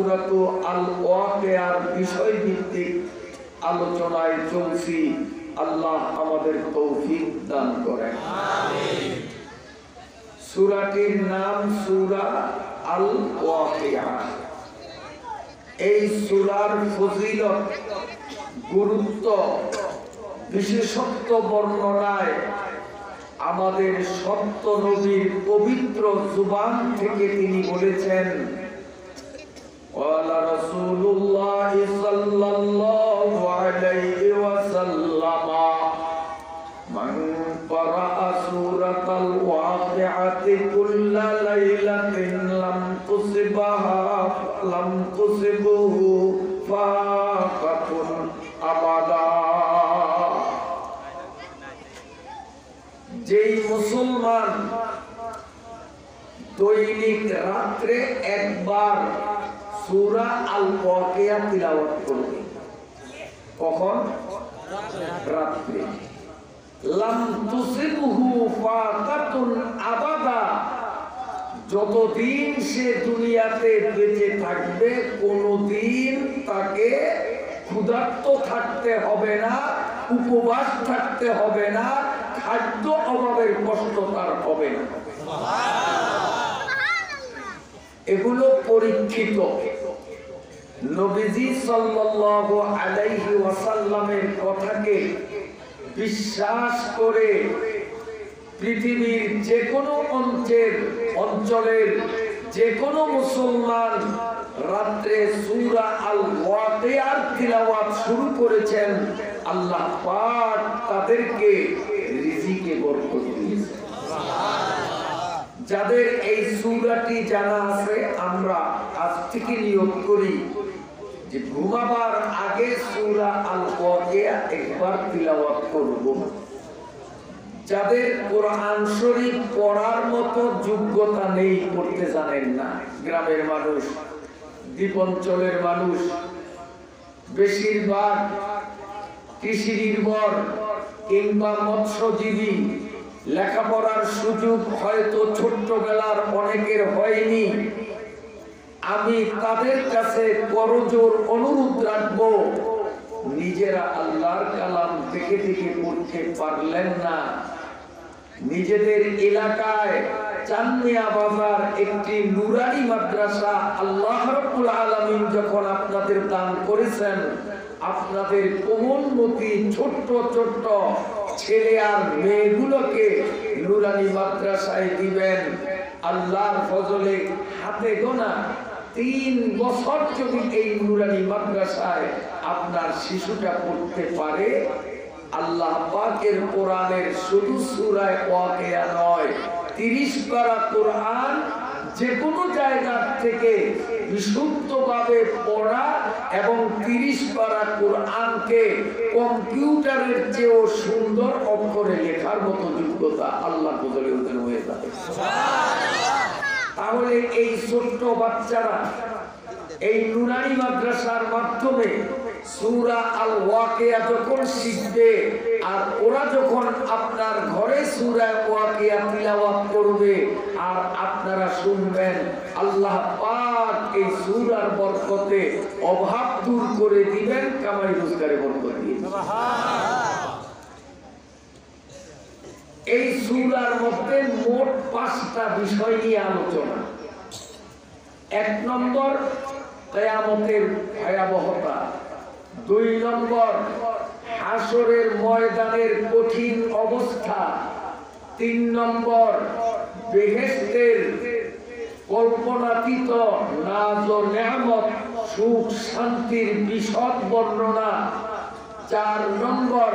সূরাতু আল ওয়াকিয়ার বিষয় ভিত্তিক আলোচনায় চলছি। আল্লাহ আমাদের তৌফিক দান করেন, আমিন। সূরাটির নাম সূরা আল ওয়াকিয়া। এই সূরার ফজিলত, গুরুত্ব, বিশেষত্ব বর্ণনায় আমাদের সত্য নবীর পবিত্র জুবান থেকে তিনি বলেছেন, ওয়ালা রাসূলুল্লাহ সাল্লাল্লাহু আলাইহি ওয়াসাল্লাম মান ক্বারাআ সূরাতাল ওয়াকিআতি কুল্লা লাইলাতিন লাম তুসিবহু ফাকাতুন আবাদা। যেই মুসলমান দৈনিক রাত্রে একবার সূরা আল ওয়াকিয়া তিলাওয়াত করবে, কখন? রাত্রে। লাম তুসিবহু ফাকাতুন আবাদা, যতদিন সে দুনিয়াতে বেঁচে থাকবে কোনদিন তাকে ক্ষুধার্ত থাকতে হবে না, উপবাস থাকতে হবে না, খাদ্য অভাবের কষ্ট তার হবে না। এগুলো পরীক্ষিত। নবীজি সাল্লাল্লাহু আলাইহি ওয়াসাল্লামের কথাকে বিশ্বাস করে পৃথিবীর যে কোনো অঞ্চলের যে কোনো মুসলমান রাত্রে সূরা আল ওয়াকিয়ার তিলাওয়াত শুরু করেছেন, আল্লাহ পাক তাদেরকে রিজিকে বরকত দিয়েছেন। যাদের এই সূরাটি জানা আছে, আমরা আজ থেকে নিয়ত করি যে ঘুমাবার আগে সূরা আল ওয়াকিয়া একবার তিলাওয়াত করব। যাদের কোরআন শরীফ পড়ার মতো যোগ্যতা নেই, পড়তে জানেন না, গ্রামের মানুষ, দ্বীপাঞ্চলের মানুষ, বেশিরভাগ কৃষি নির্ভর কিংবা মৎস্যজীবী, লেখাপড়ার সুযোগ হয়তো ছোট্টবেলার অনেকের হয়নি, আমি তাদের কাছে করজোর অনুরোধ রাখবো, নিজেরা আল্লাহর কালাম দেখে দেখে পড়তে পারলেন না, নিজেদের এলাকায় চান্দিয়া বাজার একটি নুরানি মাদ্রাসা আল্লাহ রাব্বুল আলামিন যখন আপনাদের দান করেছেন, আপনাদের কোমলমতি ছোট্ট ছোট্ট ছেলে আর মেয়েগুলোকে নুরানি মাদ্রাসায় দিবেন, আল্লাহর ফজলে হাতে গোনা 3 বছর যদি এই নুরানি মাদ্রাসায় আপনার শিশুটা পড়তে পারে, আল্লাহ পাকের কোরআনের শুধু সূরা ওয়াকিয়া নয়, 30 পারা কোরআন যে কোনো জায়গা থেকে বিশুদ্ধভাবে পড়া এবং 30 পারা কোরআনকে কম্পিউটারের চেয়েও সুন্দর অক্ষরে লেখার মতো যোগ্যতা আল্লাহ বদলে ওদের হয়ে যাবে। তাহলে এই ছোট্ট বাচ্চারা এই নুরানি মাদ্রাসার মাধ্যমে সূরা আল ওয়াকিয়া যখন শিখবে, আর ওরা যখন আপনার ঘরে সূরা ওয়াকিয়া তিলাওয়াত করবে আর আপনারা শুনবেন, আল্লাহ পাক এই সূরার বরকতে অভাব দূর করে দিবেন, কামাই রোজগারে বরকত দিয়ে দিবেন। এই সূরার মধ্যে মোট 5টা বিষয় নিয়ে আলোচনা। 1 নম্বর কিয়ামতের ভয়াবহতা, 2 নম্বর হাসরের ময়দানের কঠিন অবস্থা, 3 নম্বর বেহেশতের কল্পনাতীত নাজ ও নেয়ামত, সুখ শান্তির বিশদ বর্ণনা, 4 নম্বর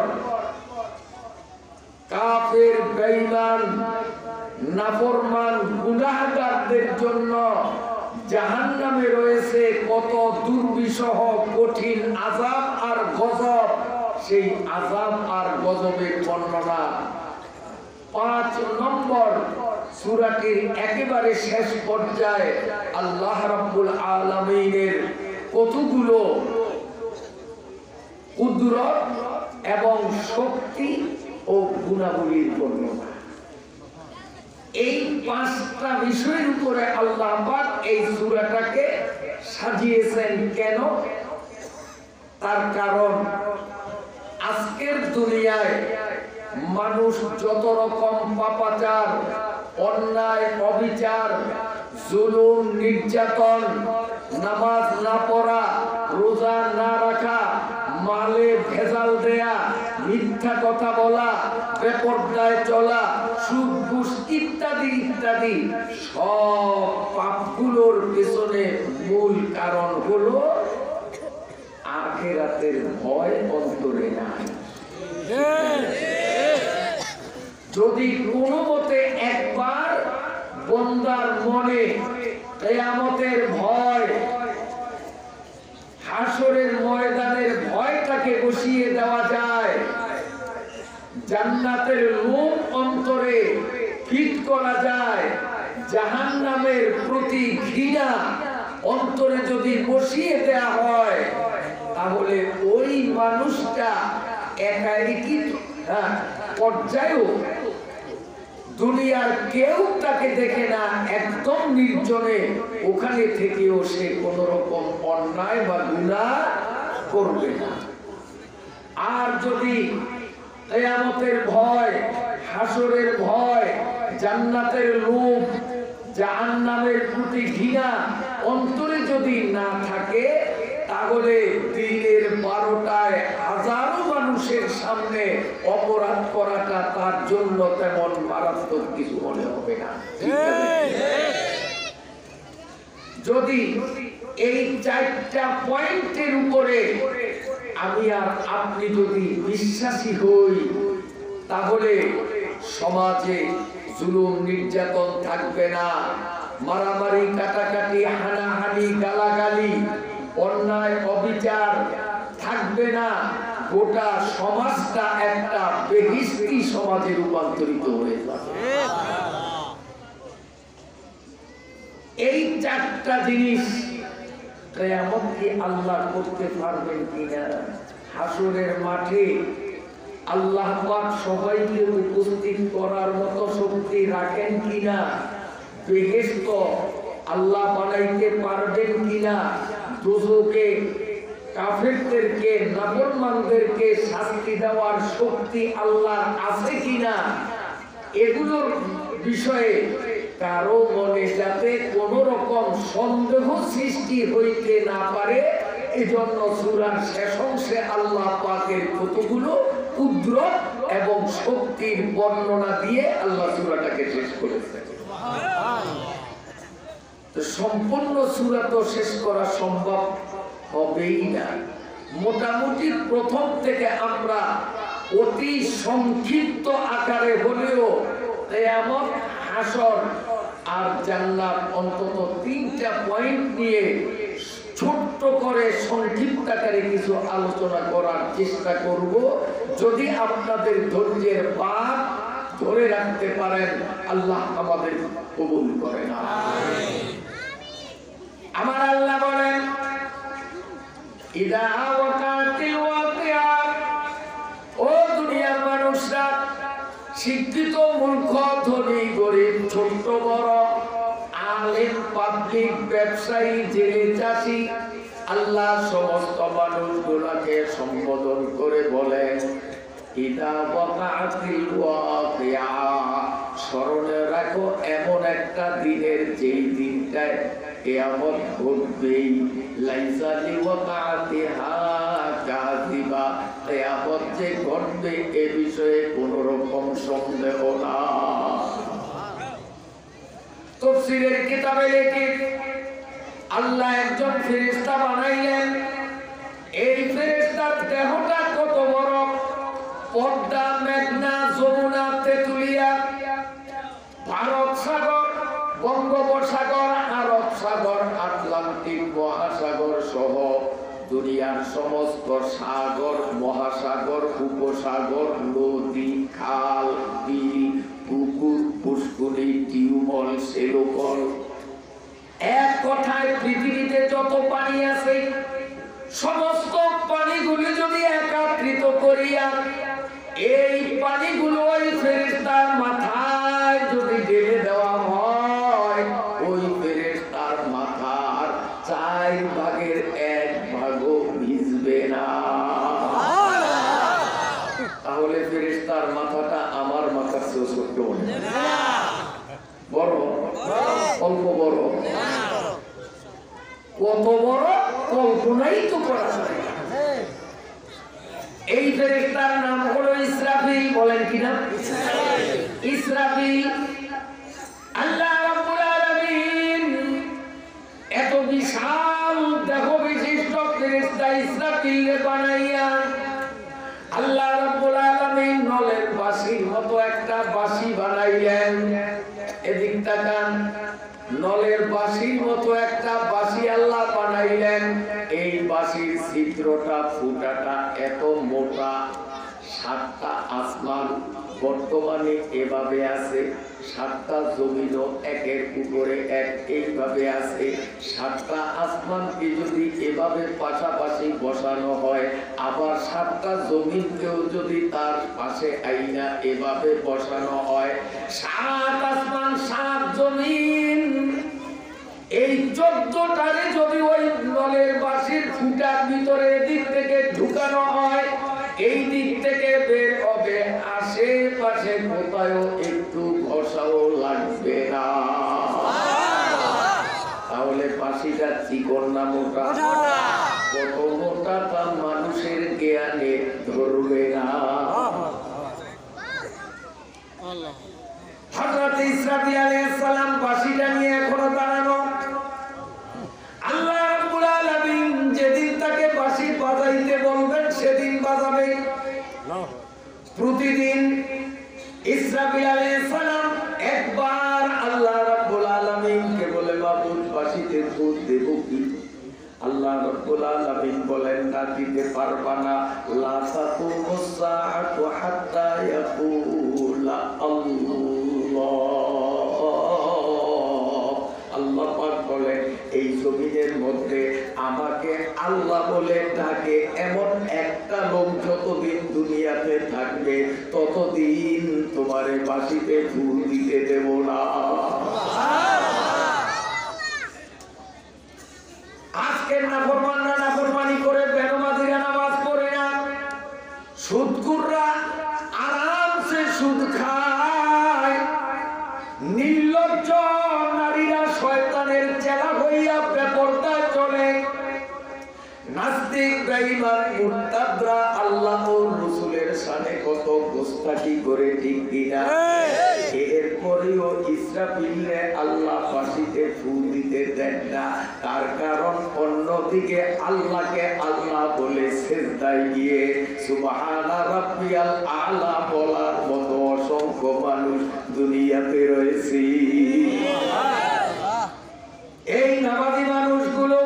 কাফের, বেঈমান, নাফরমান গুনাহগারদের জন্য জাহান্নামে রয়েছে কত দুর্বিষহ কঠিন আযাব আর গজব, সেই আযাব আর গজবের বর্ণনা। 5 নম্বর সূরাটির একেবারে শেষ পর্যায়ে আল্লাহ রাব্বুল আলামিনের কতগুলো কুদরত এবং শক্তি ও গুণাবলীর বর্ণনা। এই 5টা বিষয়ের উপরে আল্লাহ পাক এই সূরাটাকে সাজিয়েছেন কেন? তার কারণ আজকের দুনিয়ায় মানুষ যত রকম পাপাচার, অন্যায়, অবিচার, জুলুম, নির্যাতন, নামাজ না পড়া, রোজা না রাখা, মালে ভেজাল দেয়া, মিথ্যা কথা বলা, বেপরদায় চলা, সুদ ঘুষ ইত্যাদি ইত্যাদি সব পাপগুলোর পেছনে মূল কারণ হলো আখিরাতের ভয় অন্তরে নাই। যদি কোনো মতে একবার বান্দার মনে কিয়ামতের ভয়, হাসরের ময়দানের ভয়টাকে বসিয়ে দেওয়া যায়, জান্নাতের লোভ অন্তরে ফিট করা যায়, জাহান্নামের প্রতি ঘৃণা অন্তরে যদি বসিয়ে দেওয়া হয়, তাহলে ওই মানুষটা একাকী পর্যায়েও দুনিয়ার কেউ তাকে দেখে না, একদম নির্জনে ওখানে থেকেও সে কোন রকম অন্যায় বা গুনাহ করবে না। আর যদি কিয়ামতের ভয়, হাসরের ভয়, জান্নাতের লোভ, জাহান্নামের প্রতি ঘৃণা অন্তরে যদি না থাকে, তাহলে দিনের 12টায় হাজারো মানুষের সামনে অপরাধ করাটা তার জন্য তেমন মারাত্মক কিছু মনে হবে না। যদি এই 4টা পয়েন্টের উপরে আমি আর আপনি যদি বিশ্বাসী হই, তাহলে সমাজে জুলুম নির্যাতন থাকবে না, মারামারি, কাটাকাটি, হানাহানি, গালাগালি, অন্যায়, অবিচার থাকবে না। গোটা সমাজটা একটা বেহিস্তি সমাজে রূপান্তরিত হয়ে যাবে। এই 4টা জিনিস কিয়ামত কি আল্লাহ করতে পারবেন কিনা? হাসরের মাঠে আল্লাহ পাক সবাইকে উপস্থিত করার মতো শক্তি রাখেন কিনা? বেহেশত আল্লাহ বানাইতে পারবেন কিনা? দোজখে কাফেরদেরকে, নাফরমানদেরকে শাস্তি দেওয়ার শক্তি আল্লাহ আছে কিনা? এগুলোর বিষয়ে কারো মনে যাতে কোন রকম সন্দেহ সৃষ্টি হইতে না পারে, এজন্য সূরার শেষ অংশে আল্লাহ পাকের কতগুলো কুদরত এবং শক্তির বর্ণনা দিয়ে আল্লাহ সূরাটাকে শেষ করেছেন। সম্পূর্ণ সূরা তো শেষ করা সম্ভব হবেই না। মোটামুটি প্রথম থেকে আমরা অতি সংক্ষিপ্ত আকারে হলেও কিয়ামত, হাসর আর জান্নাত অন্তত 3টা পয়েন্ট নিয়ে ছোট্ট করে সংক্ষিপ্ত আকারে কিছু আলোচনা করার চেষ্টা করব। যদি আপনাদের ধৈর্যের বাঁধ ধরে রাখতে পারেন, আল্লাহ আমাদের কবুল করেন। আমার আল্লাহ বলেন, ইদা ওয়াকাতিল ওয়াকিয়া, ও দুনিয়ার মানুষরা, শিক্ষিত, মূর্খ, ধনী, গরিব, ছোট বড়, আলেম, পাবলিক, ব্যবসায়ী, জেলে, চাষি, আল্লাহ সমস্ত মানুষগুলোকে সম্বোধন করে বলেন, ইদা ওয়াকাতিল ওয়াকিয়া, স্মরণে রাখো এমন একটা দিনের যেই দিনটায় কিয়ামত ঘটবেই। লাইসা লিওয়াকাতিহা কাযিবা, কিয়ামত যে ঘটবে এ বিষয়ে কোনো রকম সন্দেহ না। তাফসীরের কিতাবে লেখে আল্লাহ একজন ফেরেশতা বানাইলেন। এই ফেরেশতার দেহটা কত বড়! পদ্মা, মেঘনা, যমুনা, তেতুলিয়া, ভারত সাগর, বঙ্গোপসাগর, আরব সাগর, আটলান্টিক মহাসাগর সহ দুনিয়ার সমস্ত সাগর, মহাসাগর, উপসাগর, নদী, খাল, বিল, পুকুর, পুষ্করী, টিউবওয়েল, সেলোকল, এক কথায় পৃথিবীতে যত পানি আছে সমস্ত পানিগুলি যদি একত্রিত করিয়া এই পানিগুলো ওই ফেরেশতার মাথায় যদি ঢেলে দেওয়া হয়, ওই ফেরেশতার মাথার 4 ভাগের 1 ভাগও ভিজবে না। তাহলে ফেরেশতার মাথাটা আমার মাথার চেয়ে ছোট, বড়, অল্প বড়, কত বড় কল্পনাই তো করা যায় না। এই ফেরেশতার নাম হলো ইসরাফিল। বলেন কি নাম? ইসরাফিল। আল্লাহ রাব্বুল আলামিন এত বিশাল দেহ বিশিষ্ট ফেরেশতা ইসরাফিলকে বানাইয়া আল্লাহ রাব্বুল আলামিন নলের বাঁশির মতো একটা বাঁশি বানাইলেন। এদিক তাকান, নলের বাঁশির মতো একটা বাঁশি আল্লাহ বানাইলেন। এই বাঁশির ছিদ্রটা ফুটাটা এত মোটা, 7টা আসমান বর্তমানে এভাবে আছে, 7টা জমিনও একের উপরে এক এইভাবে আছে। 7টা আসমানকে যদি এভাবে পাশাপাশি বসানো হয়, আবার 7টা জমিনকেও যদি তার পাশে আইনা এভাবে বসানো হয়, 7 আসমান 7 জমিন, এই 14টারে যদি ওই নলের বাঁশির ফুটার ভিতরে এদিক থেকে ঢুকানো হয়, এই দিক থেকে বের হবে, আশেপাশে কোথাও একটু ঘষাও লাগবে না। তাহলে বাঁশিটা চিকন না মোটা? কত মোটা তা মানুষের জ্ঞানে ধরবে না। হযরত ইসরাফিল আলাইহিস সালাম বাঁশিটা নিয়ে এখনো দাঁড়ানো। আল্লাহ রাব্বুল আলামিন যেদিন তাকে বাঁশি বাজাইতে বলবেন সেদিন বাজাবে। প্রতিদিন ইসরাফিল আলাইহিস সালাম একবার আল্লাহ রাব্বুল আলামিনকে বলে, মাবুদ বাঁশিতে ফুঁক দেব কি? আল্লাহ রাব্বুল আলামিন বলেন, না দিতে পারবা না। লা তাকুমুস সাআতু হাত্তা ইয়াকুলা আল্লাহ। আল্লাহ পাক বলেন, এই জমিনের মধ্যে আমাকে আল্লাহ বলে ডাকে এমন একটা লোক যতদিন দুনিয়াতে থাকবে ততদিন তোমারে বাঁশিতে ফুল দিতে দেব না। আজকে নাফরমানরা নাফরমানি করে, বেনামাজিরা নামাজ পড়ে না, সুদখোররা আরামসে সুদ খায়, নির্লজ্জ নারীরা শয়তানের চেলা হইয়া বেপরদায় চলে, নাস্তিক বেঈমান মুরতাদরা আল্লাহ ও রাসূলের শানে কত গোস্তাকি করে, ঠিক কিনা? এরপরেও ইসরাফিলকে আল্লাহ বাঁশিতে ফুল দিতে দেন না। তার কারণ অন্যদিকে আল্লাহকে আল্লাহ বলে সিজদায় গিয়ে সুবহানা রাব্বিয়াল আলা বলার মতো অসংখ্য মানুষ দুনিয়াতে রয়েছে। এই নামাজি মানুষগুলো,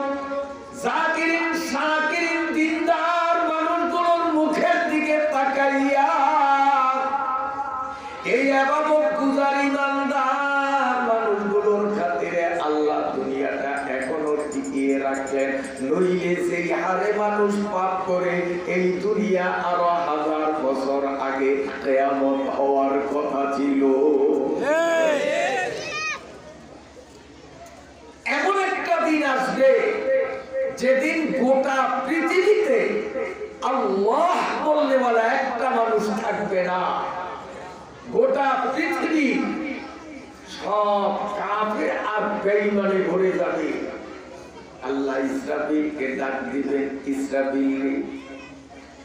জাকিরিন শাকিরিন দিনদার মানুষগুলোর মুখের দিকে তাকাইয়া এই ইবাদত গুজার ইমানদার মানুষগুলোর খাতিরে আল্লাহ দুনিয়াটা এখনো টিকিয়ে রাখলেন। নইলে সেই হারে মানুষ পাপ করে এই দুনিয়া আরো 1000 বছর আগে কিয়ামত হওয়ার কথা ছিল। এমন একটা দিন আসবে যেদিন গোটা পৃথিবীতে আল্লাহ বললেওয়ালা একটা মানুষ থাকবে না। গোটা পৃথিবী সব কাফের আর বেঈমানে ভরে যাবে। আল্লাহ ইসরাফিলকে ডাক দিবেন, ইসরাফিল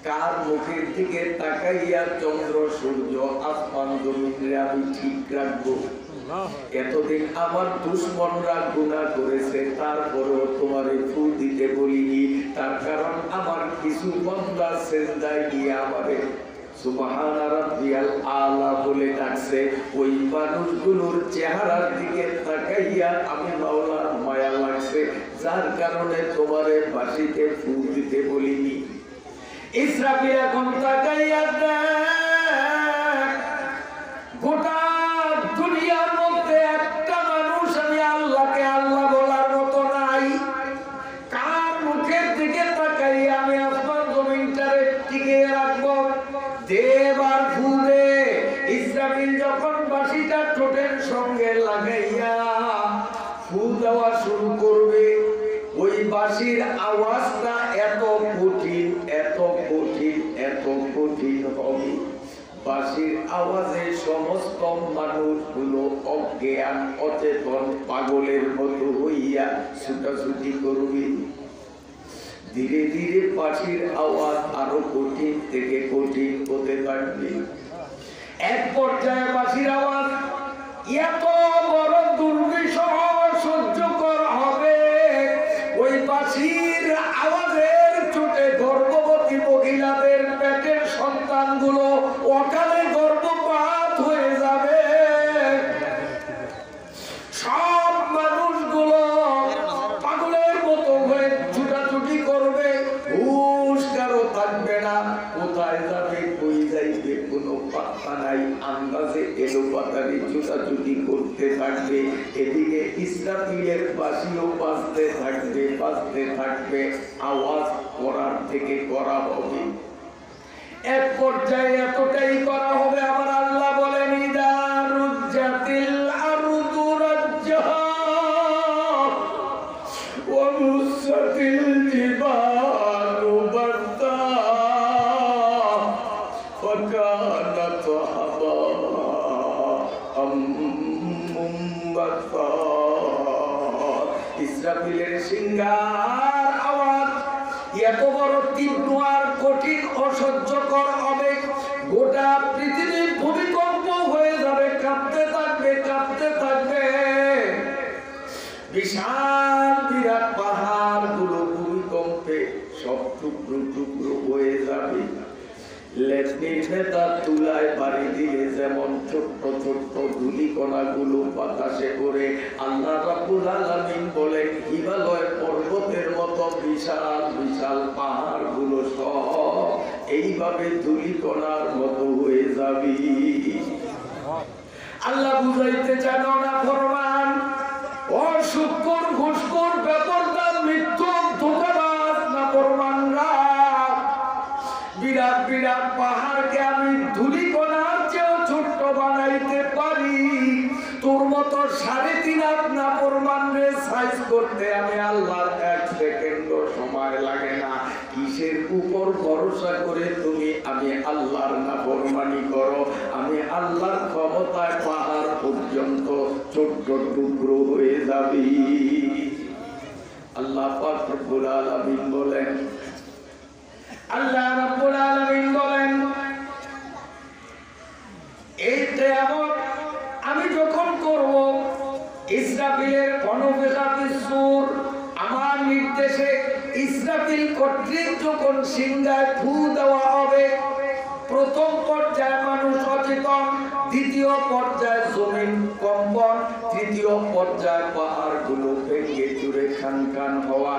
কার মুখের দিকে তাকাইয়া চন্দ্র সূর্য আসমান জমিনে আমি ঠিক রাখবো? এতদিন আমার দুশমনরা গুনাহ করেছে, তারপরেও তোমারে ফুল দিতে বলিনি। তার কারণ আমার কিছু বান্দা সিজদায় গিয়ে আমারে সুবহানা রাব্বিয়াল আলা বলে ডাকছে। ওই মানুষগুলোর চেহারার দিকে তাকাইয়া আমি মাওলার মায়া লাগছে, যার কারণে তোমারে বাঁশিতে ফুল দিতে বলিনি। ইসরাফিল এখন তাকাইয়া দেখ, গোটা দুনিয়ার মধ্যে একটা মানুষ আমি আল্লাহকে আল্লাহ বলার মতো নাই। কার মুখের দিকে তাকাইয়া আমি আসমান জমিনটারে টিকিয়ে রাখবো? দেব আর ফুল দে। ইসরাফিল যখন বাঁশিটা ঠোঁটের সঙ্গে লাগাইয়া ফুল দেওয়া শুরু করবে, ওই বাঁশির আওয়াজটা এত কঠিন, এত কঠিন, এত কঠিন হবে, বাঁশির আওয়াজে সমস্ত মানুষগুলো অজ্ঞান অচেতন পাগলের মতো হইয়া ছুটাছুটি করবে। ধীরে ধীরে বাঁশির আওয়াজ আরো কঠিন থেকে কঠিন হতে থাকবে। এক পর্যায়ে বাঁশির আওয়াজ এত বড় দুর্বিষহ সহ্য করা হবে, ওই বাঁশির আওয়াজের চোটে গর্ভবতী মহিলাদের পেটের সন্তানগুলো অকালে গর্ভপাত হয়ে যাবে। সব মানুষগুলো পাগলের মতো হয়ে ছুটাছুটি করবে, হুঁশ কারো থাকবে না, কোথায় যাবে কই যাইবে কোনো পাত্তা নাই, আন্দাজে এলো পাতারি ছুটাছুটি করতে থাকবে। এদিকে ইসরাফিলের বাঁশিও বাজতে থাকবে, বাজতে থাকবে, আওয়াজ করার থেকে করা হবে। এক পর্যায়ে এতটাই করা হবে, আমার আল্লাহ বলেন ইদা রুজ্জাতিল আরদু রাজ্জাহা ওয়া বুসাতিল জিবালু বাসা ফাকানাত হাবাআম মুনবাসা। ইসরাফিলের সিংহার আওয়াজ এত বড় তীব্র আর কঠিন অসহ্যকর হবে, গোটা পৃথিবী ভূমিকম্প হয়ে যাবে, কাঁপতে থাকবে, কাঁপতে থাকবে। বিশাল বিরাট পাহাড় গুলো ভূমিকম্পে সব টুকরো টুকরো হয়ে যাবে। লেটনির ভেতর তুলায় বাড়ি দিলে যেমন ছোট্ট ছোট্ট ধূলিকণা গুলো বাতাসে করে, আল্লাহ রাব্বুল আলামিন বলেন হিমালয় পর্বতের মতো বিশাল বিশাল পাহাড় গুলো সব এইভাবে ধূলিকণার মতো হয়ে যাবে। আল্লাহ বুঝাইতে চান না ফরমান অশুকর ঘুষখোর বেপরদার মৃত্যু ধোঁকাবাজ না ফরমানরা, বিরাট বিরাট পাহাড়কে আমি ধূলিকণার চেয়েও ছোট্ট বানাইতে পারি, তোর মতো 3.5 হাত না ফরমানরে সাইজ করতে আমি আল্লাহর 1 সেকেন্ডও সময় লাগে না। কিসের উপর ভরসা করে তুমি আমি আল্লাহর নাফরমানি করো? আমি আল্লাহর ক্ষমতায় পাহাড় পর্যন্ত ছোট্ট টুকরো হয়ে যাবে। আল্লাহ পাক রব্বুল আলামিন বলেন, আল্লাহ রাব্বুল আলামিন বলেন এই কিয়ামত আমি যখন করব, ইসরাফিলের গণবেগাতির সুর আমার নির্দেশে ইসরাফিল কর্তৃক যখন সিংহায় ফু দেওয়া হবে, প্রথম পর্যায়ে মানুষ অচেতন, দ্বিতীয় পর্যায়ে জমিন কম্পন, তৃতীয় পর্যায়ে পাহাড়গুলো ভেঙে চুরে খান খান হওয়া,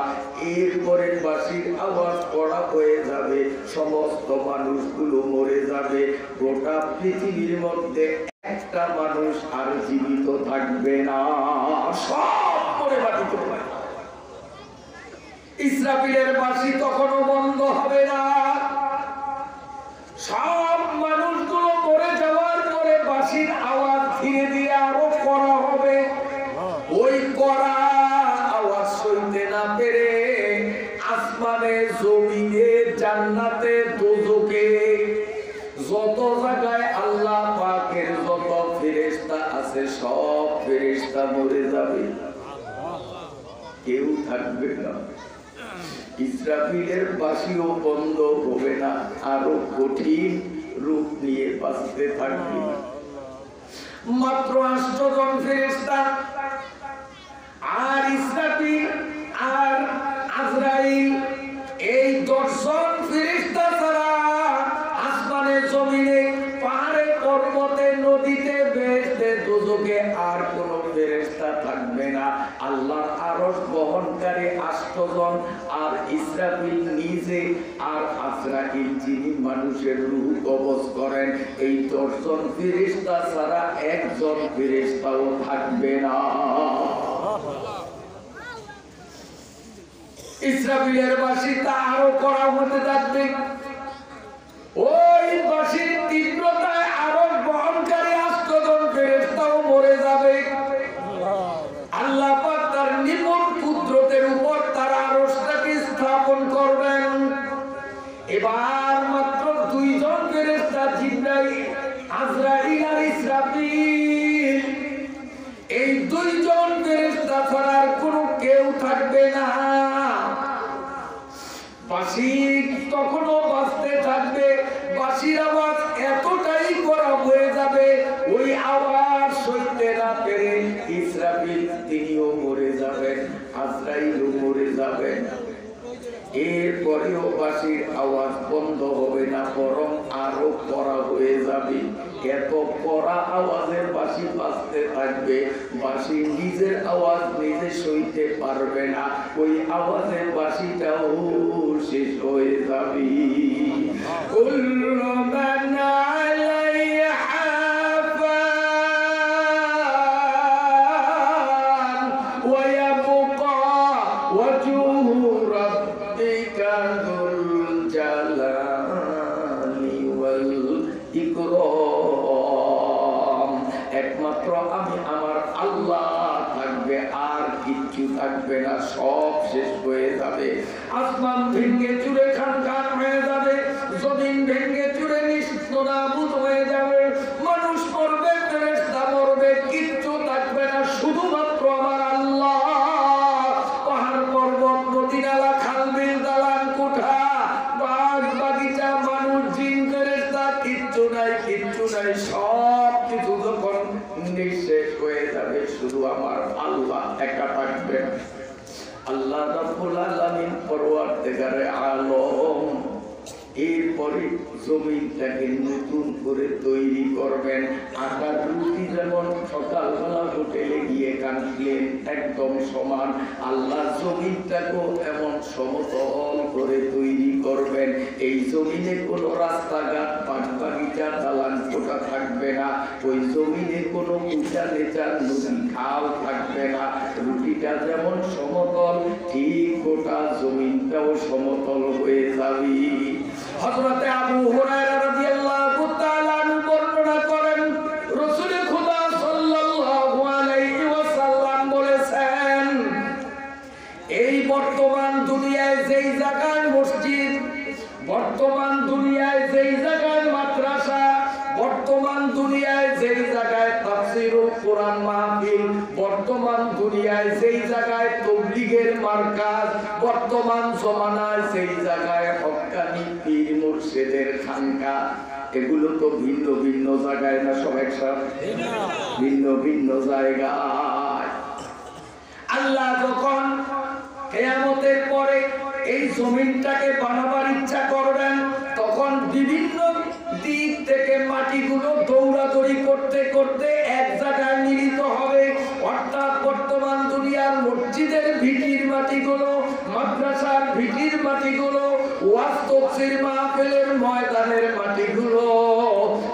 এরপরে বাঁশির আওয়াজ করা হয়ে যাবে, সমস্ত মানুষগুলো মরে যাবে, গোটা পৃথিবীর মধ্যে একটা মানুষ আর জীবিত থাকবে না, সব মরে মাটিতে পড়বে। ইসরাফিলের বাঁশি তখনও বন্ধ হবে না, সব মানুষগুলো মরে যাওয়ার পরে বাঁশির আওয়াজ ধীরে ধীরে আরো করা হবে। ওই করা আওয়াজ শুনতে না পেরে আসমানে, জমিনে, জান্নাতে, দোজখে যত জায়গায় আল্লাহ পাকের যত ফেরেশতা আছে সব ফেরেশতা মরে যাবে, কেউ থাকবে না। ইসরাফিলের বাঁশিও বন্ধ হবে না, আরো কঠিন রূপ নিয়ে বাঁচতে থাকবে। মাত্র 8 জন ফেরেশতা আর ইসরাফিল আর আজরাইল, এই 10 জন ফেরেশতা ছাড়া আসমানে, জমিনে, পাহাড়ে, পর্বতে, নদীতে, বেহেশতে, দোজখে আর কোন ফেরেশতা থাকবে না। আল্লাহর আরশ বহনকারী 8 জন আর ইসরাফিল নিজে আর আজরাইল যিনি মানুষের রূহ কবজ করেন, এই 10 জন ফেরেশতা ছাড়া একজন ফেরেশতাও থাকবে না। ইসরাফিলের বাঁশিটা আরো করা হতে থাকবে, ওই বাঁশির তীব্রতায় আরো বহনকারী 8 জন ফেরেশতাও মরে যাবে। আল্লাহ পাক তার নিপুণ কুদরতের উপর তার আরশটাকে এবার মাত্র দুইজন ফেরেশতা জিবরাইল আজরাইল আর ইসরাফিল, এই দুইজন ফেরেশতা ছাড়া আর কোনো কেউ থাকবে না। বাঁশি তখনও বাজতে থাকবে, বাঁশির আওয়াজ এতটাই করা হয়ে যাবে, ওই আওয়াজ সইতে না পেরে ইসরাফিল তিনিও মরে যাবেন, আজরাইলও মরে যাবেন। এরপরেও বাঁশির আওয়াজ বন্ধ হবে না, বরং আরো কড়া হয়ে যাবে। এত কড়া আওয়াজের বাঁশি বাজতে থাকবে, বাঁশি নিজের আওয়াজ নিজে সইতে পারবে না, ওই আওয়াজের বাঁশিটাও শেষ হয়ে যাবে। একমাত্র আমি আমার আল্লাহ থাকবে, আর কিচ্ছু থাকবে না, সব শেষ হয়ে যাবে। আসমান ভেঙে চুরে খান খান হয়ে যাবে, জমিন ভেঙে চুরে নিস্তেনাবুদ হয়ে যাবে, মানুষ মরবে, ফেরেশতা মরবে, কিচ্ছু থাকবে না, শুধুমাত্র আমার আল্লাহ। পাহাড় পর্বত নদী নালা খাল বিল দালান কোঠা বাগ বাগিচা মানুষ জিন ফেরেশতা কিচ্ছু নাই, কিচ্ছু নাই, সব কিছু যখন নিঃশেষ হয়ে যাবে, শুধু আমার আল্লাহ একা থাকবেন। আল্লাহ রাব্বুল আলামিন পরওয়ারদিগারে আলম এরপরে জমিনটাকে নতুন করে তৈরি করবেন। আটার রুটি যেমন সকালবেলা হোটেলে গিয়ে কাটলেন একদম সমান, আল্লাহ জমিনটাকেও এমন সমতল করে তৈরি করবেন। এই জমিনে কোনো রাস্তাঘাট বাগ বাগিচা দালান কোঠা থাকবে না, ওই জমিনে কোনো উঁচা নিচা নদী খাল থাকবে না। রুটিটা যেমন সমতল, ঠিক গোটা জমিনটাও সমতল হয়ে যাবে। হযরতে আবু হুরায়রা রাদিয়াল্লাহু তাআলা বর্ণনা করেন, রাসূল খুদা সাল্লাল্লাহু আলাইহি ওয়াসাল্লাম বলেছেন, এই বর্তমান দুনিয়ায় যেই জায়গায় মসজিদ, বর্তমান দুনিয়ায় যেই জায়গায় মাদ্রাসা, বর্তমান দুনিয়ায় যেই জায়গায় তাফসীরুল কোরআন মাহফিল, বর্তমান দুনিয়ায় যেই জায়গায় তাবলীগের মারকাজ, বর্তমান জমানায় যেই জায়গায় হক্কানি পীর মুর্শিদের খানকা, এগুলো তো ভিন্ন ভিন্ন জায়গায় না, সব একসাথে ভিন্ন ভিন্ন জায়গায়। আল্লাহ যখন কিয়ামতের পরে এই জমিনটাকে বানাবার ইচ্ছা করবেন, তখন বিভিন্ন দিক থেকে মাটিগুলো দৌড়াদৌড়ি করতে করতে এক জায়গায় মিলিত হবে। অর্থাৎ বর্তমান দুনিয়ার মসজিদের ভিটির মাটিগুলো, মাদ্রাসার ভিটির মাটিগুলো, ওয়াজ তাফসীর মাহফিলের ময়দানের মাটিগুলো,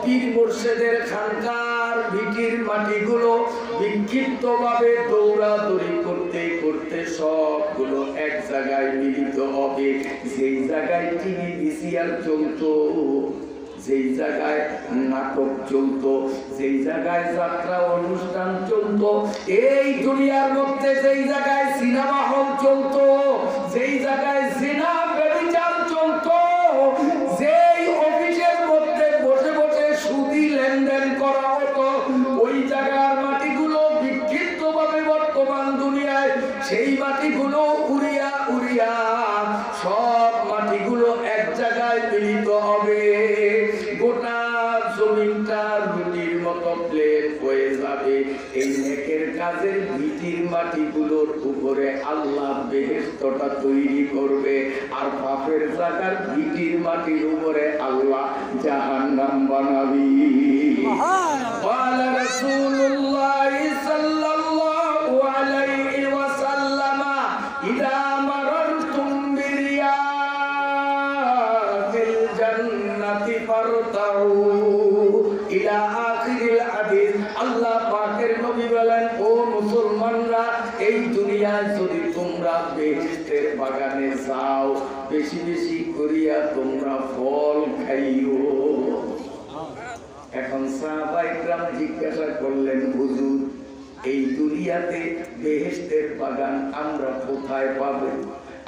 পীর মুর্শিদের খানকার ভিটির মাটিগুলো বিক্ষিপ্তভাবে দৌড়াদৌড়ি করতে করতে সবগুলো এক জায়গায় মিলিত হবে। যেই জায়গায় টিভি ভিসিআর চলতো, যেই জায়গায় নাটক চলতো, যেই জায়গায় যাত্রা অনুষ্ঠান চলতো, এই দুনিয়ার মধ্যে যেই জায়গায় সিনেমা হল চলতো, যেই জায়গায় জিনা ব্যভিচার চলতো, যেই অফিসের মধ্যে বসে বসে সুদি লেনদেন করা হতো, ওই জায়গার মাটিগুলো বিক্ষিপ্তভাবে বর্তমান দুনিয়ায় সেই মাটিগুলো উড়িয়া উড়িয়া সব মাটিগুলো এক জায়গায় মিলিত হবে। গোটা জমিনটা রুটির মতো প্লেন হয়ে যাবে। এই নেকের কাজের ভিটির মাটিগুলোর উপরে আল্লাহ বেহেশতটা তৈরি করবে, আর পাপের জায়গার ভিটির মাটির উপরে আল্লাহ জাহান্নাম বানাবি। قال رسول الله صلى الله عليه وسلم إذا مررتم برياض الجنة فارتعوا إلى آخر الحديث। আল্লাহ পাকের নবী বলেন, ও মুসলমানরা, এই দুনিয়ায় যদি তোমরা বেহেশতের বাগানে যাও, বেশি বেশি করিয়া তোমরা ফল খাইও। এখন সাহাবায়ে কেরাম জিজ্ঞাসা করলেন, হুজুর, এই দুনিয়াতে বেহেশতের বাগান আমরা কোথায় পাবো?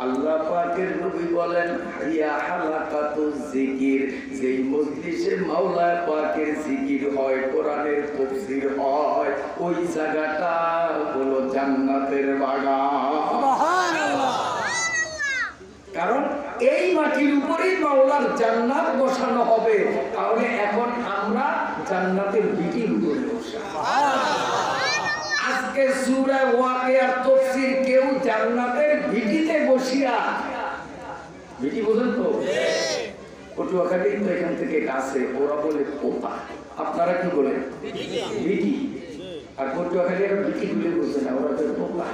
আল্লাহ পাকের নবী বলেন ইয়া হালাকাতুজ জিকির, যেই মজলিসে মাওলা পাকের জিকির হয়, কোরআনের তাফসীর হয়, ওই জায়গাটা হলো জান্নাতের বাগান। সুবহানাল্লাহ। কারণ এই মাটির উপরেই মাওলার জান্নাত বসানো হবে। তাহলে এখন আমরা জান্নাতের ভিটির উপরে বসা। আজকে সূরা ওয়াকিয়ার তাফসীর কেউ জান্নাতের ভিটিতে বসিয়া, ভিটি বুঝেন তো? পটুয়াখালী তো এখান থেকে কাছে, ওরা বলে পোতা, আপনারা কি বলেন? ভিটি। আর পটুয়াখালী আর ভিটি বলে বুঝে না, ওরা তো পোতা।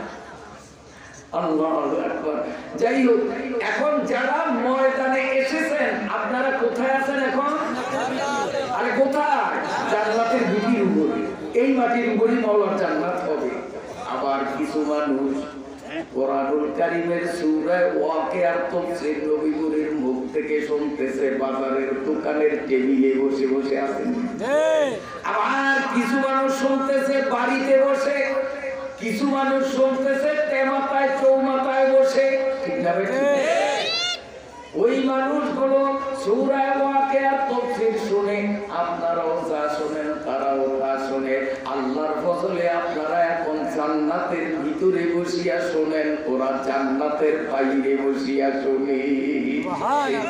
আল্লাহু আকবার। যাই হোক, এখন যারা ময়দানে এসেছেন, আপনারা কোথায় আছেন এখন? আরে কোথায়? জান্নাতের ভিটির উপরে। এই মাটির উপরে মাওলার জান্নাত হবে। আবার কিছু মানুষ কোরআনুল কারীমের সূরা ওয়াকিয়ার তাফসীর নবীর মুখ থেকে শুনতেছে, বাজারের দোকানের টেবিলে বসে বসে আছেন। আবার কিছু মানুষ শুনতেছে বাড়িতে বসে, কিছু মানুষ শুনতেছে তেমাতায় চৌমাতায় বসে। ঠিক না বেঠিক? ওই মানুষগুলো সূরা ওয়াকিয়ার তাফসীর শুনে, আপনারাও যা শুনেন তারাও তা শুনে, আল্লাহর ফজলে আপনারা এখন জান্নাতের ভিতরে বসিয়া শুনেন, ওরা জান্নাতের বাইরে বসিয়া শুনে।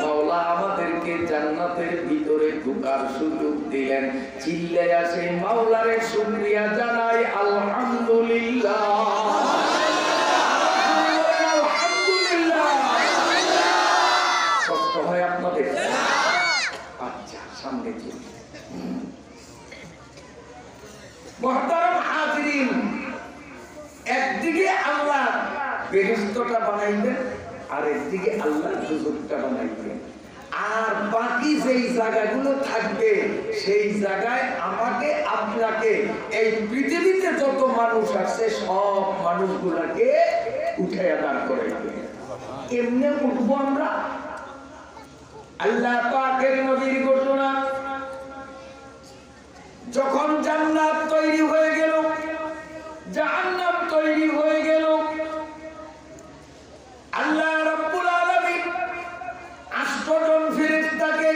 মাওলা আমাদেরকে জান্নাতের ভিতরে ঢোকার সুযোগ দিলেন। চিল্লাইয়া সেই মাওলারে শুকরিয়া জানাই আলহামদুলিল্লাহ। হয় আপনাদের? আচ্ছা, সামনে চলুন। মুহতারাম হাজিরিন, একদিকে আল্লাহ বেহেশতটা বানাইবেন, আর একদিকে আল্লাহ দুজকটা বানাইবেন। আর বাকি যেই জায়গাগুলো থাকবে, সেই জায়গায় আমাকে আপনাকে, এই পৃথিবীতে যত মানুষ আছে সব মানুষগুলাকে উঠাইয়া দাঁড় করাইবে। এমনি উঠবো আমরা? আল্লাহ পাকের নবীর ঘোষণা, যখন জান্নাত তৈরি হয়ে গেল, জাহান্নাম তৈরি হয়ে গেল, আল্লাহ রাব্বুল আলামিন 8 জন ফেরেশতাকে,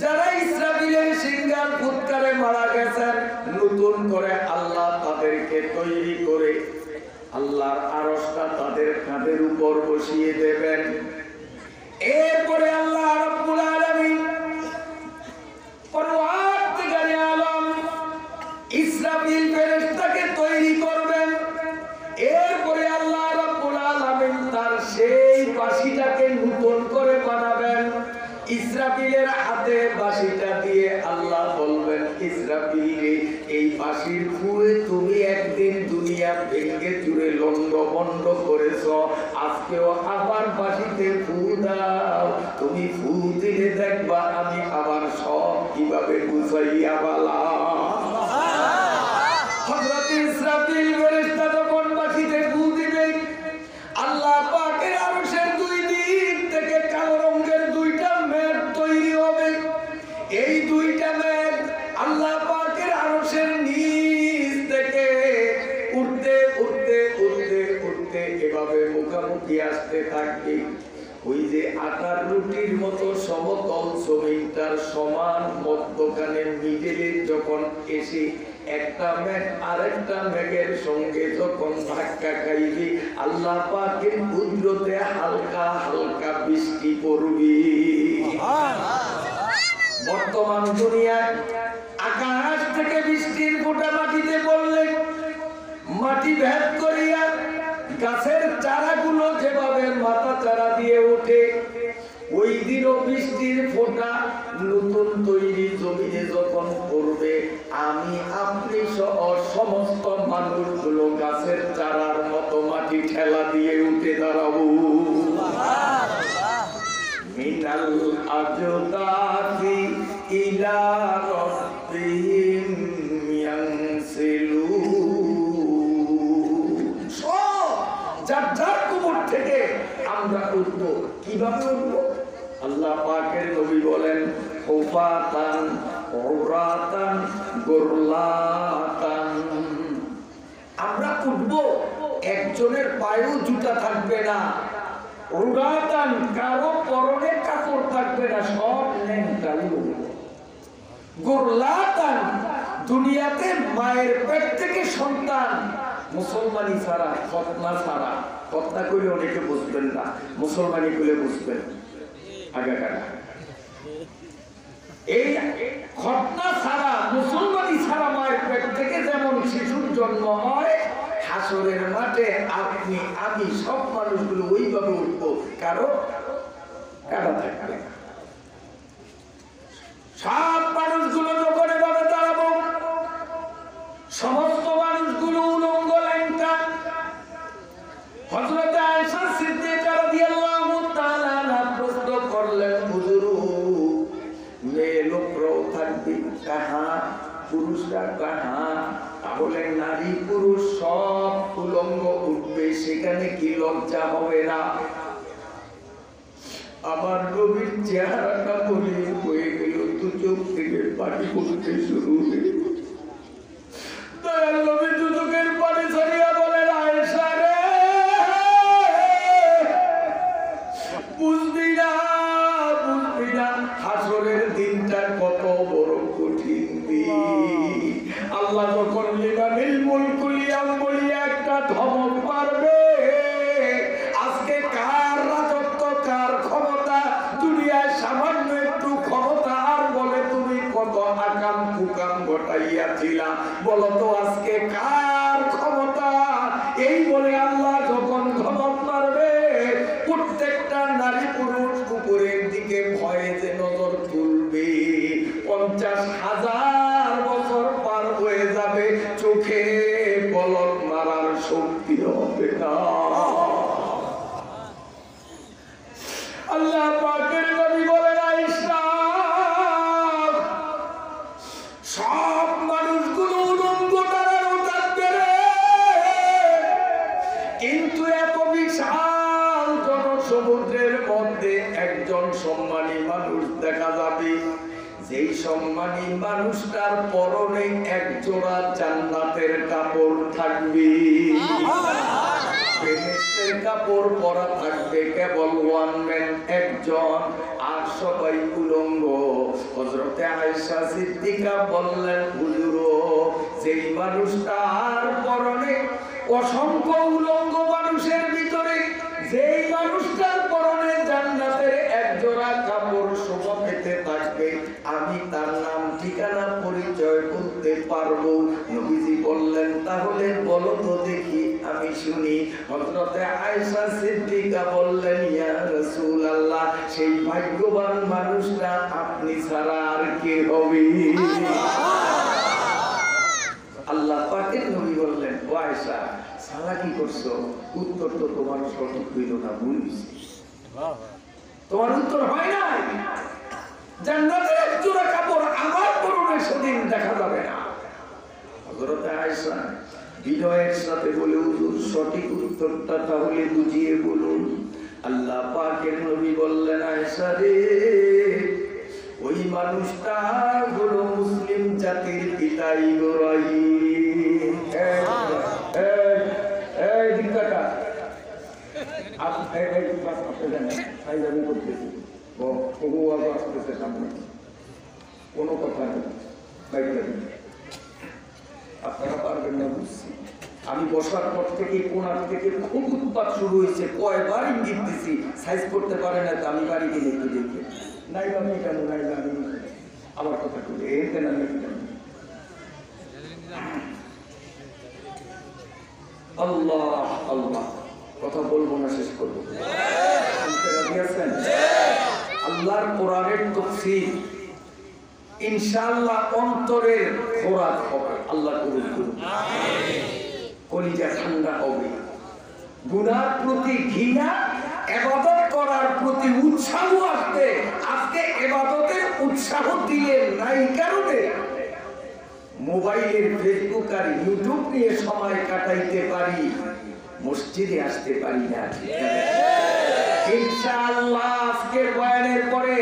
যারা ইসরাফিলের সিংহার ফুৎকারে মারা গেছেন, নতুন করে আল্লাহ তাদেরকে তৈরি করে আল্লাহর আরশটা তাদের কাঁধের উপর বসিয়ে দেবেন। এরপরে আল্লাহ রাব্বুল আলামিন পরওয়ারদিগারে আলম ইসরাফিল ফেরেশতাকে তৈরি করবেন। এরপরে আল্লাহ রাব্বুল আলামিন তার সেই বাঁশিটাকে নতুন করে বানাবেন। ইসরাফিলের হাতে বাঁশিটা দিয়ে আল্লাহ বলবেন, ইসরাফিল, এই বাঁশির ফুঁয়ে তুমি একদিন দুনিয়া ভেঙে চুরে লন্ডভন্ড করেছ, আজকেও আবার বাঁশিতে ফু দাও। তুমি ফু দিলে দেখবা আমি আবার সব কিভাবে বুঝাইয়া বালাম। হযরত ইসরাফিল ফেরেশতা যখন বাঁশিতে ফু দিবে, আল্লাহ পাকের আরশের দুই দিক থেকে কালো রঙের দুইটা মেঘ তৈরি হবে। এই দুইটা মেঘ আল্লাহ পাকের আরশের নিচ থেকে উঠতে উঠতে উঠতে উঠতে এভাবে মুখামুখি আসতে থাকবে। ওই যে আটার রুটির মতো সমতল জমিনটার সমান মধ্যখানে মিডলে যখন এসে একটা মেঘ আরেকটা মেঘের সঙ্গে যখন ধাক্কা খাইবে, আল্লাহ পাকের কুদরতে হালকা হালকা বৃষ্টি পড়বে। বর্তমান দুনিয়ায় আকাশ থেকে বৃষ্টির ফোঁটা মাটিতে পড়লে মাটি ভেদ করিয়া গাছের চারাগুলো যেভাবে মাথা চারা দিয়ে ওঠে, ওই দিনও বৃষ্টির ফোঁটা নতুন তৈরি জমিনে যখন পড়বে, আমি আপনি সহ সমস্ত মানুষগুলো গাছের চারার মতো মাটি ঠেলা দিয়ে উঠে দাঁড়াবো। মিনাল আজদাদি ইলা রাব্বিহিম ইয়ানসিলুন। যার যার কবর থেকে আমরা উঠব। কিভাবে উঠব? আল্লাহ পাকের নবী বলেন, হুফাতান উরাতান গুরলাতান। আমরা উঠব, একজনের পায়েও জুতা থাকবে না, রুদাতান, কারো পরনে কাপড় থাকবে না, সব ন্যাংটা গুরলাতান, দুনিয়াতে মায়ের পেট থেকে সন্তান মুসলমানি ছাড়া, খতনা ছাড়া, খতনা করলে অনেকে বুঝবেন না, মুসলমানি করলে বুঝবেন। আগাকার এই খতনা ছাড়া, মুসলমানি ছাড়া মায়ের পেট থেকে যেমন শিশুর জন্ম হয়, হাসরের মাঠে আপনি আমি সব মানুষগুলো ওইভাবে উঠবো, কারো কাটা থাকবে না। সব মানুষগুলো যখন এভাবে দাঁড়াবো, সমস্ত মানুষগুলো উলঙ্গ ল্যাংটা। হযরত আয়েশা সিদ্দিকা রাদিয়াল্লাহু তাআলা প্রশ্ন করলেন, হুজুর মেয়ে লোকরাও থাকবে, কাহা পুরুষরা কাহা? তাহলে নারী পুরুষ সব উলঙ্গ উঠবে, সেখানে কি লজ্জা হবে না? আমার নবীর চেহারাটা মলিন হয়ে গেল, দু চোখ থেকে পানি পড়তে শুরু হয়ে গেল। দয়াল নবী দু চোখের পানি ছাড়িয়া বলেন, আয়েশা রে, বুঝবি না, বুঝবি না, হাসরের দিনটা কত বড় কঠিন দিন। আল্লাহ যখন লিমানিল মুলকুল ইয়াম বলিয়া একটা ধমক মারবে, আজকে কার রাজত্ব, কার ক্ষমতা, দুনিয়ায় সামান্য একটু ক্ষমতা, আর বলে তুমি কত আকাম কুকাম ঘটাইয়াছিলা, বলো তো আজকে কার ক্ষমতা? এই বলে আল্লাহ যখন ধমক মারবে, প্রত্যেকটা নারী পুরুষ উপরের দিকে ভয়ে যে নজর তুলবে। 50,000 বছর পার হয়ে যাবে, চোখে পলক মারার শক্তি হবে না। আল্লাহ পাকের নবী বলেন, আয়েশা, সব মানুষগুলো উলঙ্গ দাঁড়ানো থাকবে রে, কিন্তু এত বিশাল জনসমুদ্রের মধ্যে একজন সম্মানী মানুষ দেখা যাবে, যেই সম্মানী মানুষটার পরনে এক জোড়া জান্নাতের কাপড় থাকবে, বেহেশতের কাপড় পরা থাকবে, কেবল ওয়ান ম্যান, একজন, আর সবাই উলঙ্গ। হযরতে আয়েশা সিদ্দিকা বললেন, হুজুর যেই মানুষটার পরনে অসংখ্য উলঙ্গ মানুষের ভিতরে যেই মানুষটার পরনে জান্নাতের এক জোড়া কাপড় শোভা পেতে থাকবে, আমি তার নাম ঠিকানা পরিচয় বলতে পারবো। নবীজি বললেন, তাহলে বলো তো দেখি, আমি শুনি। হযরতে আয়েশা সিদ্দিকা বললেন, ইয়া রাসূলুল্লাহ, সেই ভাগ্যবান মানুষটা আপনি ছাড়া আর কে হবে? আল্লাহ পাকের নবী বললেন, ও আয়েশা, সালা কি করছো? উত্তর তো তোমার সঠিক হইল না, ভুল হইছে। তোমার উত্তর হয় না। জান্নাতের এক জোড়া কাপড় আমার পরনে সেদিন দেখা যাবে না। হযরত আয়েশা বিনয়ের সাথে বলে, হুজুর সঠিক উত্তরটা তাহলে বুঝিয়ে বলুন। আল্লাহ পাকের নবী বললেন, আয়েশা রে, ওই মানুষটা হলো মুসলিম জাতির পিতা ইব্রাহিম। কোনো কথা নেই, আপনারা পারবেন না বুঝছি। আমি বসার পর থেকে কোনার থেকে খুব উৎপাত শুরু হয়েছে, কয়বার ইঙ্গিত দিচ্ছি, সাইজ করতে পারে না, তো আমি বাড়ি গিয়ে একটু দেখি, নাই আমি কেন, নাই আমি আবার কথা করি, এই কেন আমি কেন। আল্লাহ আল্লাহ, কথা বলবো না, শেষ করবো। আল্লাহর কোরআনের তাফসীর ইনশাআল্লাহ অন্তরের খোরাক হবে, আল্লাহ কবুল করুন। কলিজা ঠান্ডা হবে, গুনার প্রতি ঘৃণা, ইবাদত করার প্রতি উৎসাহ আসবে। আজকে ইবাদতের উৎসাহ দিলে নাই কারণে মোবাইলের ফেসবুক আর ইউটিউব নিয়ে সময় কাটাইতে পারি, মসজিদে আসতে পারি না। ইনশাআল্লাহ আজকের বয়ানের পরে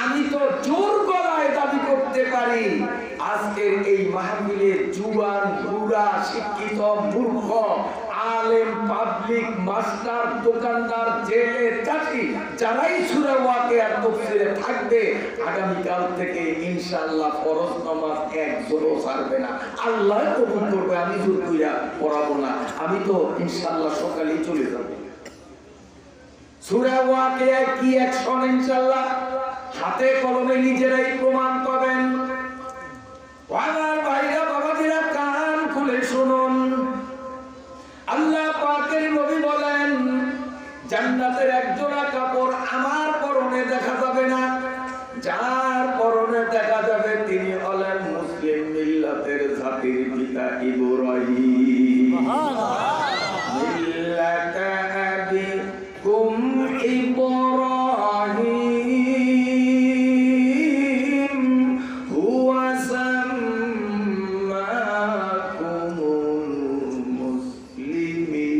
আমি তো জোর গলায় দাবি করতে পারি, আজকের এই মাহফিলে জুয়ান, বুড়া, শিক্ষিত, মূর্খ আলেম, পাবলিক, মাস্টার, দোকানদার, জেলে, চাষি যারাই সূরা ওয়াকিয়ার তাফসীরে থাকবে আগামীকাল থেকে ইনশাআল্লাহ ফরজ নামাজ একজনও ছাড়বে না। আল্লাহ কবুল করবে, আমি জোর কইরা পড়াবো না, আমি তো ইনশাআল্লাহ সকালেই চলে যাব। সূরা ওয়াকিয়ায় কি অ্যাকশন ইনশাআল্লাহ হাতে কলমে নিজেরাই প্রমাণ পাবেন। আমার ভাইরা বাবাজিরা কান খুলে শুনুন, আল্লাহ পাকের নবী বলেন জান্নাতের একজোড়া কাপড় আমার পরনে দেখা যাবে না, যার পরনে দেখা যাবে তিনি হলেন মুসলিম মিল্লাতের জাতির পিতা ইব্রাহিম। মিল্লাতা আবিকুম ইব্রাহিম হুয়া সাম্মাকুমুল মুসলিমিন।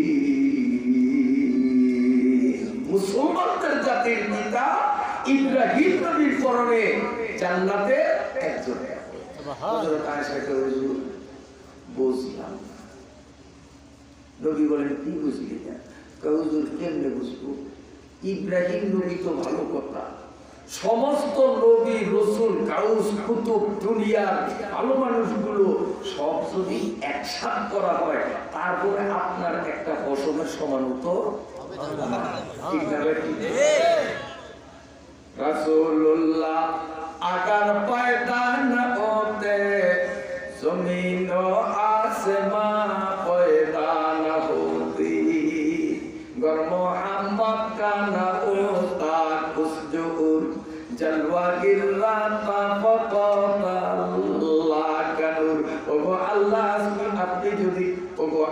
মুসলমানদের জাতির পিতা ইব্রাহিম নবীর পরনে জান্নাতে একজন হযরত আয়েশা কে হুজুর বুঝলাম। নবী বলেন কি বুঝলি না? হুজুর কেমনে বুঝবো? ইব্রাহিম নবী তো ভালো কথা, সমস্ত নবী রাসূল গাউস কুতুব দুনিয়ার ভালো মানুষগুলো সব যদি একসাথ করা হয় তারপরে আপনার একটা ফসলের সমান হতো ঠিক না? রাসূলুল্লাহ আগার পয়দা না হতে জমিন ও আসমান পয়দা না হতি গর মোহাম্মদ কা না হোতা খুশজুর জলওয়া গিল্লা তা ফকাল্লাহ কানুর। ওগো আল্লাহ আপনি যদি ওগো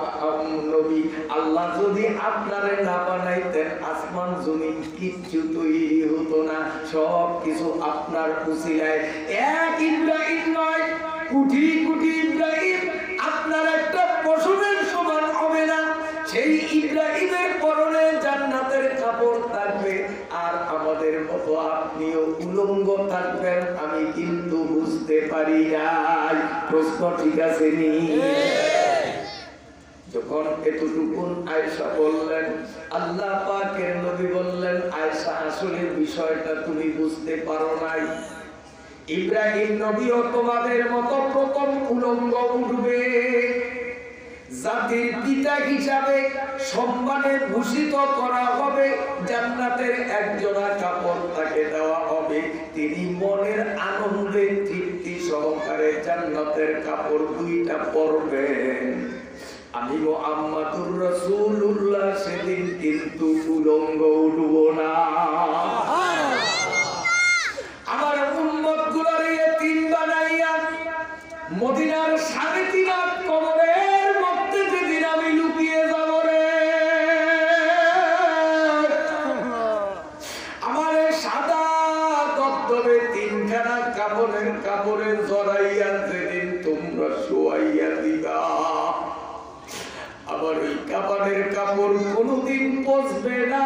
নবী আল্লাহ যদি আপনারে না বানাইতেন আসমান জমিন কিচ্ছু তৈরি হতো না, সব কিছু আপনার উসিলায়। এক ইব্রাহিম নয়, কোটি কোটি ইব্রাহিম আপনার একটা পশমের সমান হবে না। সেই ইব্রাহিমের পরনে জান্নাতের কাপড় থাকবে আর আমাদের মতো আপনিও উলঙ্গ থাকবেন, আমি কিন্তু বুঝতে পারি নাই। প্রশ্ন ঠিক আছে নি? যখন এতটুকুন আয়েশা বললেন, আল্লাহ পাকের নবী বললেন আয়েশা আসলে বিষয়টা তুমি বুঝতে পারো নাই। ইব্রাহিম নবীও তোমাদের মতো প্রথম উলঙ্গ উঠবে, জাতির পিতা হিসাবে সম্মানে ভূষিত করা হবে, জান্নাতের একজোড়া কাপড় তাকে দেওয়া হবে, তিনি মনের আনন্দে তৃপ্তি সহকারে জান্নাতের কাপড় দুইটা পরবেন। আমি মুহাম্মাদুর রাসূলুল্লাহ সেদিন কিন্তু উলঙ্গ উঠব না। আমার উম্মত গুলোর ইতিম বানাইয়া মদিনার 3.5 হাত কবরের মধ্যে যেদিন আমি লুকিয়ে যাব রে, আমার সাদা দবদবে 3খানা কাপড়ের কাপড়ে জড়াইয়া যেদিন তোমরা শোয়াইয়া দিবা, আবার ওই কাপড়ের কাপড় কোনদিন পচবে না।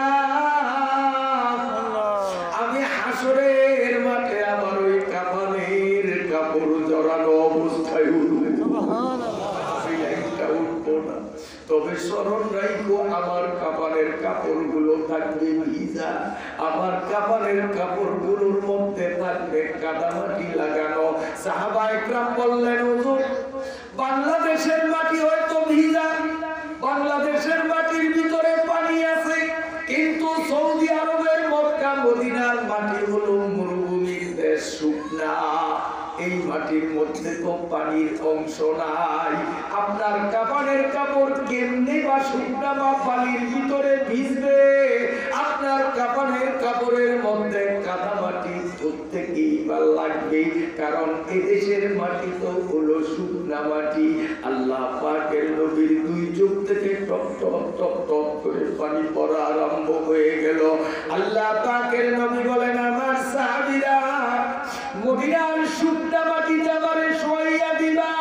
আমি হাসরের মাঠে আবার ওই কাপড়ের কাপড় জড়ানো অবস্থায় উঠবো না। তবে স্মরণ রাখবো আমার কাপড়ের কাপড়গুলো থাকবে ভিজা, আমার কাপড়ের কাপড়গুলোর মধ্যে থাকবে কাদামাটি লাগানো। সাহাবায়ে কেরাম বললেন হুজুর বাংলাদেশের মাটি হয়তো ভিজা, বাংলাদেশের মাটির ভিতরে পানি আছে, কিন্তু সৌদি আরবের মক্কা মদিনার মাটি হলো মরুভূমির দেশ, শুকনা, এই মাটির মধ্যে তো পানির অংশ নাই। আপনার কাপড়ের কাপড় কেমনে বা শুকনা বা পানির ভিতরে ভিজবে? আপনার কাপড়ের কাপড়ের মধ্যে কাদা মাটি প্রত্যেকেই বা লাগবে, কারণ এদেশের মাটি তো হলো শুকনা মাটি। আল্লাহ পাকের নবীর দুই চোখ থেকে টপ টপ টপ টপ করে পানি পড়া আরম্ভ হয়ে গেল। আল্লাহ পাকের নবী বলেন আমার সাহাবীরা মদিনার শুকনা মাটিতে আমারে শোয়াইয়া দিবা,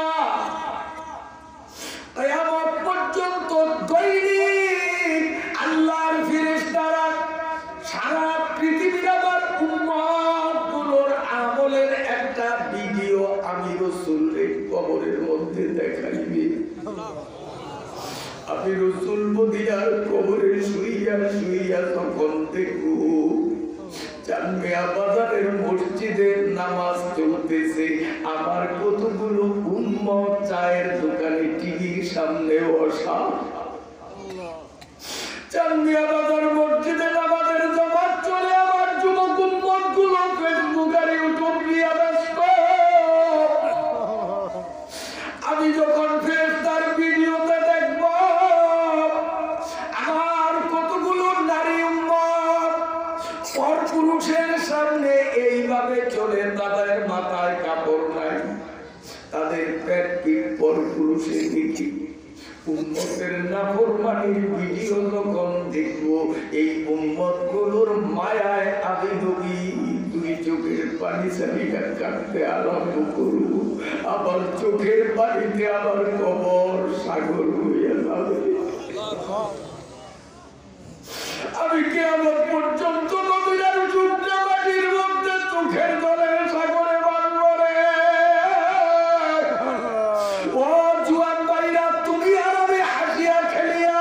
কিয়ামত পর্যন্ত দৈনিক আল্লাহর ফেরেশতারা সারা পৃথিবীর আমার উম্মতগুলোর আমলের একটা ভিডিও আমি রাসূলের কবরের মধ্যে দেখাইবে। আমি রাসূল মদিনার কবরে শুইয়া শুইয়া তখন দেখব জামিয়া বাজারের মসজিদে নামাজ চলতেছে, আমার কতগুলো উম্মত চায়ের দোকানে টিভির সামনে বসা। জামিয়া বাজার মসজিদে নামাজের জামাত চলে, আমার যুবক উম্মত গুলো ফেসবুক আর ইউটিউব নিয়ে ব্যস্ত। আমি যখন ফেরেশতার ভিডিওতে দেখব আমার কতগুলো নারী উম্মত পরপুরুষের সামনে এইভাবে চলে, তাদের মাথায় কাপড় নাই, তাদের পেট পিঠ পরপুরুষের দিকে। উম্মতের নাফরমানির ভিডিও যখন দেখব, এই উম্মত গুলোর মায়ায় আমি নবী দুই চোখের পানি ছাড়িয়া কাটতে আরম্ভ করব। আবার চোখের পানিতে আবার কবর সাগর হইয়া যাবে। আমি কিয়ামত পর্যন্ত নবীর শুকনা মাটির মধ্যে চোখের জলের সাগরে বাঁধব রে। ও জুয়ান ভাইরা, তুমি আর আমি হাসিয়া খেলিয়া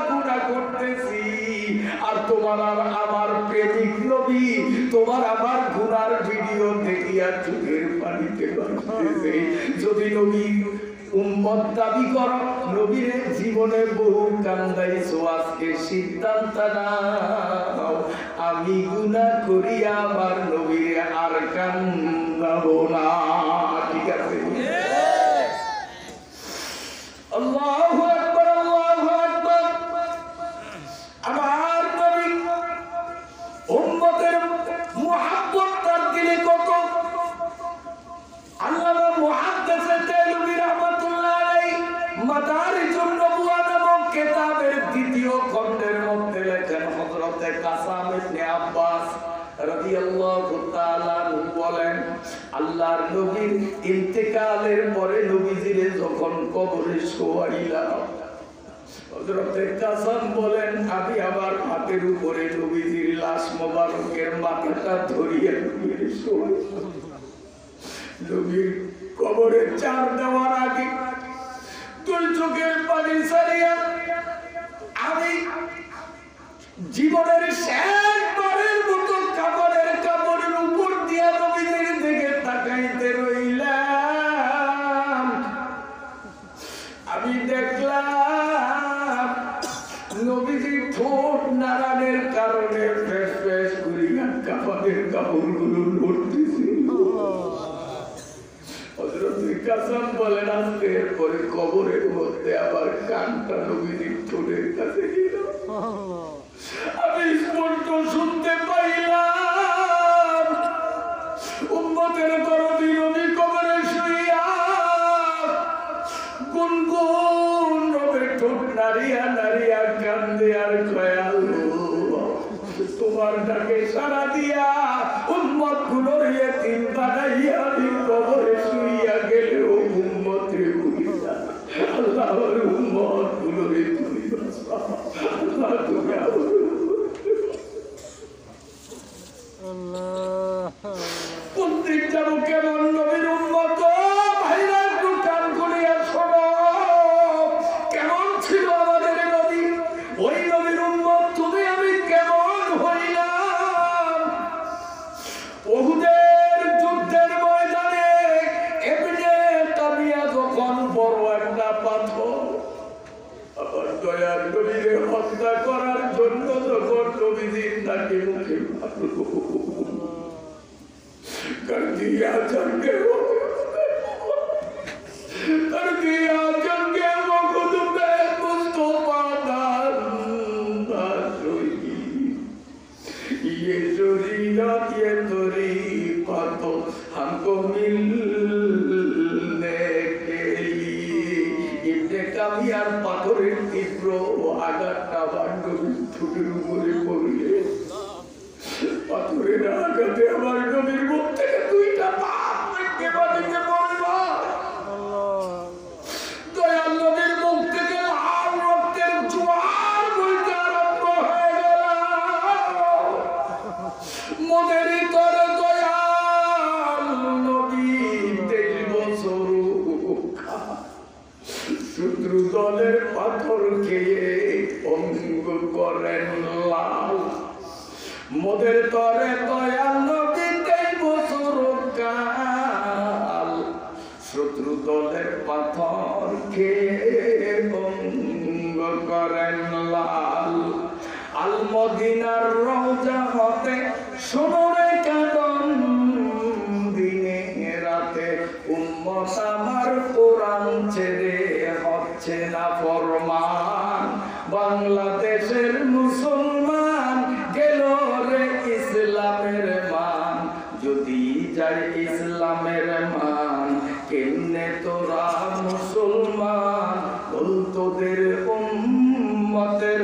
গুনাহ করতেছি, আর তোমার আর আমার প্রেমিক নবী তোমার আমার গুনার ভিডিও দেখিয়া চোখের পানিতে বাঁধতেছে। যদি নবী উম্মত দাবি করো, নবীর জীবনে বহু কান্দাইছো, আজকে সিদ্ধান্ত নাও আমি গুনাহ করিয়া আমার নবীর আর কান্দাবো না। ঠিক আছে? আল্লাহু আকবার, আল্লাহু আকবার। আমার নবী উম্মতের মুহাব্বত তার দিলে কত। আল্লামা মুহাদ্দিস দেলবি রাহমাতুল্লাহ আলাইহি মাদারিজুন নবুওয়া নামক কিতাবের দ্বিতীয় খণ্ডের মধ্যে লেখেন, হযরত কাসম ইবনে আব্বাস রাদিয়াল্লাহু তাআলা বলেন, আল্লাহর নবীর ইন্তেকালের পরে নবীজিরে যখন কবরে শোয়াইলাম, হযরত কাসম বলেন আমি আমার হাতের উপরে নবীজির লাশ মোবারকের মাথাটা ধরিয়া নবীরে শোয়াইলাম। নবীর কবরে চার দেওয়ার আগে দুই চোখের পানি ছাড়িয়া আমি জীবনের শেষবারের মতো কাপড়ের উপর দিয়া নবীজির দিকে তাকাইতে রইলাম। আমি দেখলাম নবীজি ঠোঁট নাড়ানোর কারণে ফেস ফেস করিয়া কাপড়ের কাপড়গুলো লড়তেছিল। কাসম বলেন আজকে এরপরে কবরের মধ্যে আবার কানটা নবীজির ঠোঁটের কাছে গেল, আমি স্পষ্ট শুনতে পাইলাম উম্মতের দরদি নবী কবরে শুইয়া গুনগুন নবী ঠোঁট নাড়িয়া নাড়িয়া কান্দে আর কয়, আল্লাহ তোমার ডাকে সাড়া দিয়া উম্মত গুলোর ইয়েতিম বানাইয়া আমি কবরে শুইয়া গেলেও উম্মতের ভুলিয়া আল্লাহর উম্মত গুলোরে তুমি বাঁচাও। আল্লাহ তুমি প্রত্যেক যাব কেমন নবীর উম্মত ভাইরা একটু কান করিয়া শোনো, কেমন ছিল আমাদের নবী, ওই নবীর উম্মত তুমি আমি কেমন হইলাম। উহুদের যুদ্ধের ময়দানে ইবনে তামিয়া যখন বড় একটা পাথর আবার দয়ার নবীরে হত্যা করার জন্য যখন নবীজির নাকে মুখে মারল, कर दिया जंगे वो कर दिया जंगे वो खुद पे मुस्तफा दासोई ये शरीयत ये तरीका तो हमको मिलने के लिए इब्ने कामियार पाथरेर तीव्र आघातটা বান্ডবীর ঠোঁটের উপরে পড়লে পাথরের আঘাতে আমার নবীর মুখ থেকে দুইটা পাপ বেরিয়ে বাড়িতে পড়ল। দয়াল নবীর মুখ থেকে লাল রক্তের জোয়ার বইতে আরম্ভ হয়ে গেল। মনের ভিতরে দয়াল নবী 23 বছর শত্রু দলের পাথর করেন লাল। মোদের তরে দয়াল নবীতে বছর কাল, শত্রু দলের পাথর খেয়ে ভঙ্গ করেন লাল। আল মদিনার রওজা হতে শোনে কাদম, দিনে রাতে উম্মত আমার কোরআন ছেড়ে হচ্ছে না ফরমান। বাংলাদেশের মুসলমান গেল রে ইসলামের মান, যদি যায় ইসলামের মান কেমনে তোরা মুসলমান, বল তোদের উম্মতের